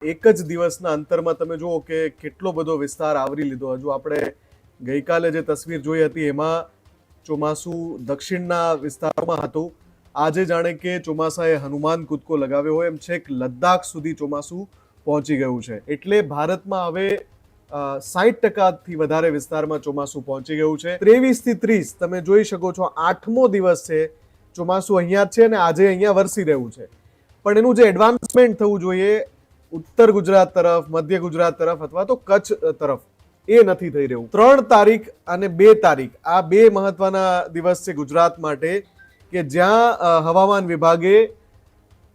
એક જ દિવસના અંતરમાં તમે જુઓ કે કેટલો બધો વિસ્તાર આવરી લીધો. હજુ આપણે ગઈકાલે જે તસવીર જોઈ હતી એમાં ચોમાસું દક્ષિણના વિસ્તારમાં હતું. આજે જાણે કે ચોમાસાએ હનુમાન કૂદકો લગાવ્યો હોય એમ છેક લદ્દાખ સુધી ચોમાસું પહોંચી ગયું છે. એટલે ભારતમાં હવે 60% વધારે વિસ્તારમાં ચોમાસું પહોંચી ગયું છે. 23 થી 30 તમે જોઈ શકો છો, 8મો દિવસ છે ચોમાસું અહીંયા જ છે અને આજે અહીંયા વરસી રહ્યું છે. પણ એનું જે એડવાન્સમેન્ટ થવું જોઈએ ઉત્તર ગુજરાત તરફ, મધ્ય ગુજરાત તરફ અથવા તો કચ્છ તરફ, એ નથી થઈ રહ્યું. 3 તારીખ અને 2 તારીખ આ બે મહત્વના દિવસ છે ગુજરાત માટે, કે જ્યાં હવામાન વિભાગે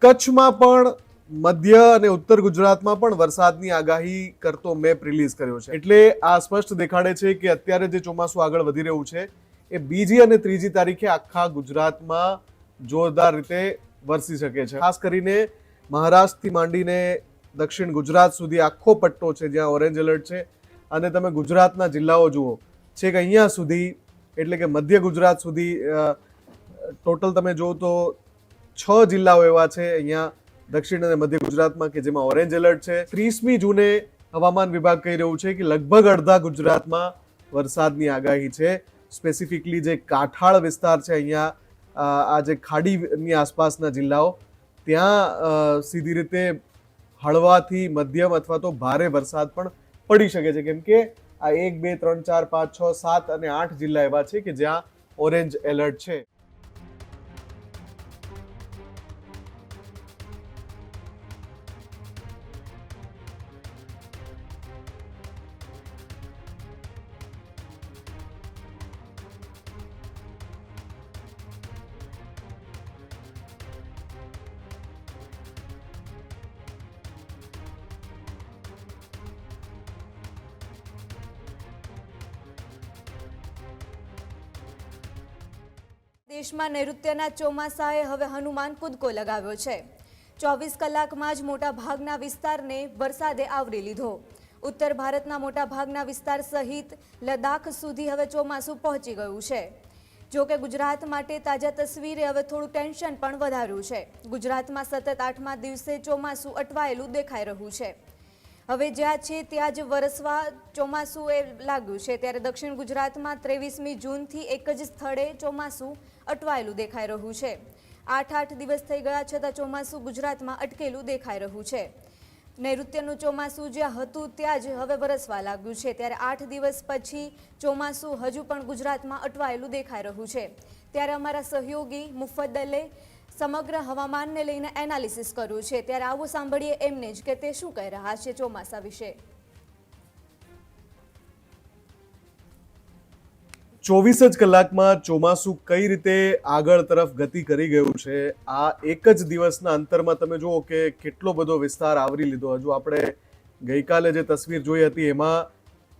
કચ્છમાં પણ, મધ્ય અને ઉત્તર ગુજરાતમાં પણ વરસાદની આગાહી કરતો મેપ રિલીઝ કર્યો છે. એટલે આ સ્પષ્ટ દેખાડે છે કે અત્યારે જે ચોમાસું આગળ વધી રહ્યું છે એ બીજી અને ત્રીજી તારીખે આખા ગુજરાતમાં જોરદાર રીતે વરસી શકે છે. ખાસ કરીને મહારાષ્ટ્રથી માંડીને દક્ષિણ ગુજરાત સુધી આખો પટ્ટો છે જ્યાં ઓરેન્જ એલર્ટ છે. અને તમે ગુજરાતના જિલ્લાઓ જુઓ, છેક અહીંયા સુધી, એટલે કે મધ્ય ગુજરાત સુધી ટોટલ તમે જુઓ તો 6 જિલ્લાઓ એવા છે અહીંયા દક્ષિણ અને મધ્ય ગુજરાતમાં કે જેમાં ઓરેન્જ એલર્ટ છે. 30મી જૂને હવામાન વિભાગ કહી રહ્યું છે કે લગભગ અડધા ગુજરાતમાં વરસાદની આગાહી છે. સ્પેસિફિકલી જે કાંઠાળ વિસ્તાર છે અહીંયા, આ જે ખાડીની આસપાસના જિલ્લાઓ, ત્યાં સીધી રીતે હળવાથી મધ્યમ અથવા તો ભારે વરસાદ પણ પડી શકે છે. કેમ કે આ 1, 2, 3, 4, 5, 6, 7 અને 8 જિલ્લા એવા છે કે જ્યાં ઓરેન્જ એલર્ટ છે. દેશમાં નૈઋત્યના ચોમાસાએ હવે હનુમાન કૂદકો લગાવ્યો છે. 24 કલાકમાં જ મોટા ભાગના વિસ્તારને વરસાદે આવરી લીધો. ઉત્તર ભારતના મોટા ભાગના વિસ્તાર સહિત લદ્દાખ સુધી હવે ચોમાસું પહોંચી ગયું છે. જો કે ગુજરાત માટે તાજા તસવીરે હવે થોડું ટેન્શન પણ વધાર્યું છે. ગુજરાતમાં સતત 8મા દિવસે ચોમાસું અટવાયેલું દેખાઈ રહ્યું છે. હવે જ્યાં છે ત્યાં જ વરસવા ચોમાસું એ લાગ્યું છે. ત્યારે દક્ષિણ ગુજરાતમાં 23મી જૂનથી એક જ સ્થળે ચોમાસું અટવાયેલું દેખાઈ રહ્યું છે. 8 દિવસ થઈ ગયા છતાં ચોમાસું ગુજરાતમાં અટકેલું દેખાઈ રહ્યું છે. નૈઋત્યનું ચોમાસું જ્યાં હતું ત્યાં જ હવે વરસવા લાગ્યું છે. ત્યારે 8 દિવસ પછી ચોમાસું હજુ પણ ગુજરાતમાં અટવાયેલું દેખાઈ રહ્યું છે. ત્યારે અમારા સહયોગી મુફદ્દલે સમગ્ર હવામાનને લઈને એનાલિસિસ કર્યું છે. ત્યારે આવું સાંભળીએ એમને જ કે તે શું કહી રહ્યા છે ચોમાસા વિશે. 24 જ કલાકમાં ચોમાસું કઈ રીતે આગળ તરફ ગતિ કરી ગયું છે. આ એક જ દિવસના અંતરમાં તમે જુઓ કે કેટલો બધો વિસ્તાર આવરી લીધો. હજુ આપણે ગઈકાલે જે તસવીર જોઈ હતી એમાં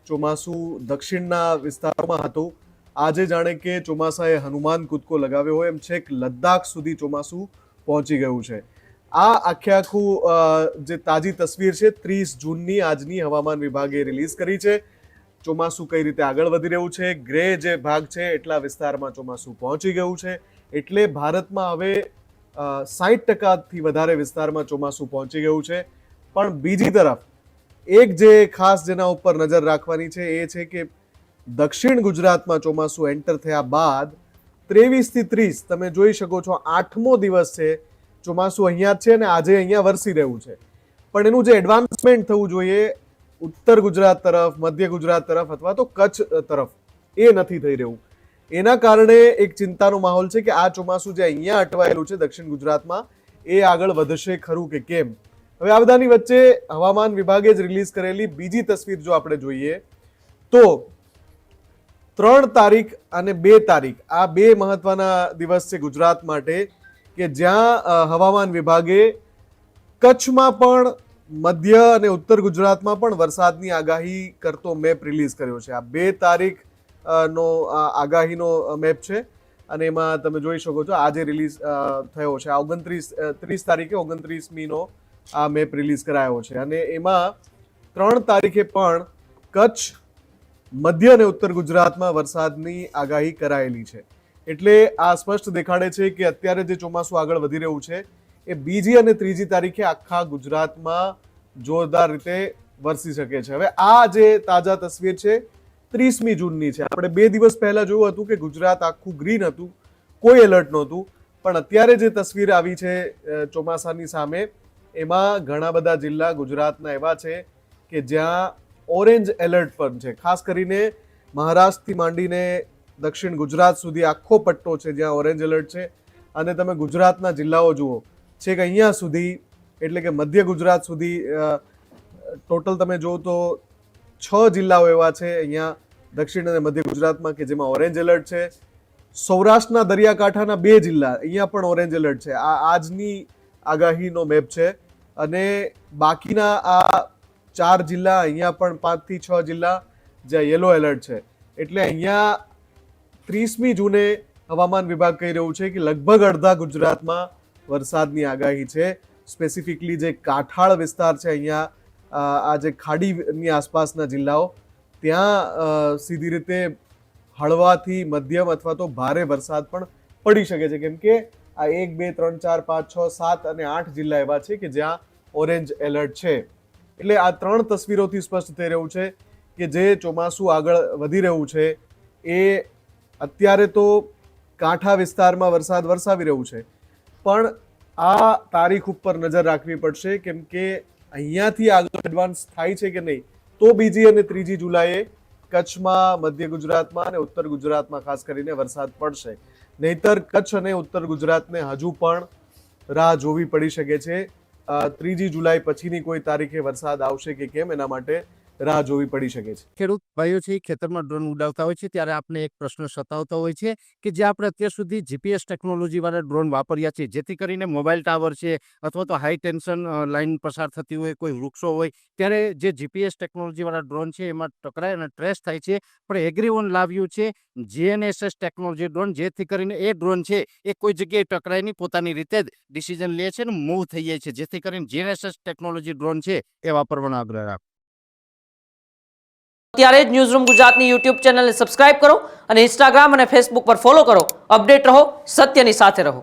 ચોમાસું દક્ષિણના વિસ્તારમાં હતું. આજે જાણે કે ચોમાસાએ હનુમાન કૂદકો લગાવ્યો હોય એમ છેક લદ્દાખ સુધી ચોમાસું પહોંચી ગયું છે. આ આખું જે તાજી તસવીર છે 30 જૂનની આજની હવામાન વિભાગે રિલીઝ કરી છે. ચોમાસું કઈ રીતે આગળ વધી રહ્યું છે, ગ્રે જે ભાગ છે એટલા વિસ્તારમાં ચોમાસું પહોંચી ગયું છે. એટલે ભારતમાં હવે 60%થી વધારે વિસ્તારમાં ચોમાસું પહોંચી ગયું છે. પણ બીજી તરફ એક જે ખાસ જેના ઉપર નજર રાખવાની છે એ છે કે દક્ષિણ ગુજરાતમાં ચોમાસું એન્ટર થયા બાદ 23 થી 30 તમે જોઈ શકો છો, 8મો દિવસ છે ચોમાસું અહીંયા જ છે અને આજે અહીંયા વરસી રહ્યું છે. પણ એનું જે એડવાન્સમેન્ટ થવું જોઈએ ઉત્તર ગુજરાત તરફ, મધ્ય ગુજરાત તરફ અથવા તો કચ્છ તરફ, એ નથી થઈ રહ્યું. એના કારણે એક ચિંતાનો માહોલ છે કે આ ચોમાસું જે અહીંયા અટવાયેલું છે દક્ષિણ ગુજરાતમાં, એ આગળ વધશે ખરું કે કેમ. હવે આ બધાની વચ્ચે હવામાન વિભાગે જ રિલીઝ કરેલી બીજી તસવીર જો આપણે જોઈએ તો 3 તારીખ અને 2 તારીખ આ બે મહત્વના દિવસ છે ગુજરાત માટે, કે જ્યાં હવામાન વિભાગે કચ્છમાં પણ, મધ્ય અને ઉત્તર ગુજરાતમાં પણ વરસાદની આગાહી કરતો મેપ રિલીઝ કર્યો છે. આ 2 તારીખ નો આગાહીનો મેપ છે અને એમાં તમે જોઈ શકો છો આજે રિલીઝ થયો છે. 30 તારીખે 29મીનો આ મેપ રિલીઝ કરાયો છે. અને એમાં 3 તારીખે પણ કચ્છ, મધ્ય અને ઉત્તર ગુજરાતમાં વરસાદની આગાહી કરાયેલી છે. એટલે આ સ્પષ્ટ દેખાડે છે કે અત્યારે જે ચોમાસું આગળ વધી રહ્યું છે એ બીજી અને ત્રીજી તારીખે આખા ગુજરાતમાં જોરદાર રીતે વરસી શકે છે. હવે આ જે તાજા તસવીર છે 30મી જૂનની છે. આપણે 2 દિવસ પહેલા જોયું હતું કે ગુજરાત આખું ગ્રીન હતું, કોઈ એલર્ટ નહોતું, પણ અત્યારે જે તસવીર આવી છે ચોમાસાની સામે, એમાં ઘણા બધા જિલ્લા ગુજરાતના એવા છે કે જ્યાં ઓરેન્જ એલર્ટ પણ છે. ખાસ કરીને મહારાષ્ટ્રથી માંડીને દક્ષિણ ગુજરાત સુધી આખો પટ્ટો છે જ્યાં ઓરેન્જ એલર્ટ છે. અને તમે ગુજરાતના જિલ્લાઓ જુઓ, છેક અહીંયા સુધી એટલે કે મધ્ય ગુજરાત સુધી ટોટલ તમે જુઓ તો 6 જિલ્લાઓ એવા છે અહીંયા દક્ષિણ અને મધ્ય ગુજરાતમાં કે જેમાં ઓરેન્જ એલર્ટ છે. સૌરાષ્ટ્રના દરિયાકાંઠાના 2 જિલ્લા અહીંયા પણ ઓરેન્જ એલર્ટ છે. આ આજની આગાહીનો મેપ છે. અને બાકીના આ 4 જિલ્લા અહીંયા પણ 5 થી 6 જિલ્લા જ્યાં યલો એલર્ટ છે. એટલે અહીંયા 30મી જૂને હવામાન વિભાગ કહી રહ્યું છે કે લગભગ અડધા ગુજરાતમાં વરસાદની આગાહી છે. સ્પેસિફિકલી જે કાંઠાળ વિસ્તાર છે અહીંયા, આ જે ખાડીની આસપાસના જિલ્લાઓ, ત્યાં સીધી રીતે હળવાથી મધ્યમ અથવા તો ભારે વરસાદ પણ પડી શકે છે. કેમ કે આ 1, 2, 3, 4, 5, 6, 7 અને 8 જિલ્લા એવા છે કે જ્યાં ઓરેન્જ એલર્ટ છે. એટલે આ 3 તસવીરોથી સ્પષ્ટ થઈ રહ્યું છે કે જે ચોમાસું આગળ વધી રહ્યું છે એ અત્યારે તો કાંઠા વિસ્તારમાં વરસાદ વરસાવી રહ્યું છે, પણ આ તારીખ ઉપર નજર રાખવી પડશે. કેમ કે અહીંયાથી આગળ એડવાન્સ થાય છે કે નહીં, તો બીજી અને ત્રીજી જુલાઈએ કચ્છમાં, મધ્ય ગુજરાતમાં અને ઉત્તર ગુજરાતમાં ખાસ કરીને વરસાદ પડશે. નહીતર કચ્છ અને ઉત્તર ગુજરાતને હજુ પણ રાહ જોવી પડી શકે છે. 3જી જુલાઈ પછીની કોઈ તારીખે વરસાદ આવશે કે કેમ, એના માટે રાહ જોવી પડી શકે છે. ખેડૂત ભાઈઓ છે ખેતરમાં ડ્રોન ઉડાવતા હોય છે ત્યારે આપણે એક પ્રશ્ન સતાવતો હોય છે કે જે આપણે અત્યાર સુધી જીપીએસ ટેકનોલોજી વાળા ડ્રોન વાપર્યા છે, જેથી કરીને મોબાઈલ ટાવર છે અથવા તો હાઈ ટેન્શન લાઈન પસાર થતી હોય, કોઈ વૃક્ષો હોય, ત્યારે જે જીપીએસ ટેકનોલોજી વાળા ડ્રોન છે એમાં ટકરાય અને ટ્રેસ થાય છે. પણ એગ્રીઓન લાવ્યું છે GNSS ટેકનોલોજી ડ્રોન, જેથી કરીને એ ડ્રોન છે એ કોઈ જગ્યાએ ટકરાય નહીં, પોતાની રીતે જ ડિસિઝન લે છે અને મૂવ થઈ જાય છે. જેથી કરીને GNSS ટેકનોલોજી ડ્રોન છે એ વાપરવાનો આગ્રહ રાખો. અત્યારે જ ન્યૂઝરૂમ ગુજરાતની યુટ્યુબ ચેનલને સબસ્ક્રાઇબ કરો અને ઇન્સ્ટાગ્રામ અને ફેસબુક પર ફોલો કરો. અપડેટ રહો, સત્યની સાથે રહો.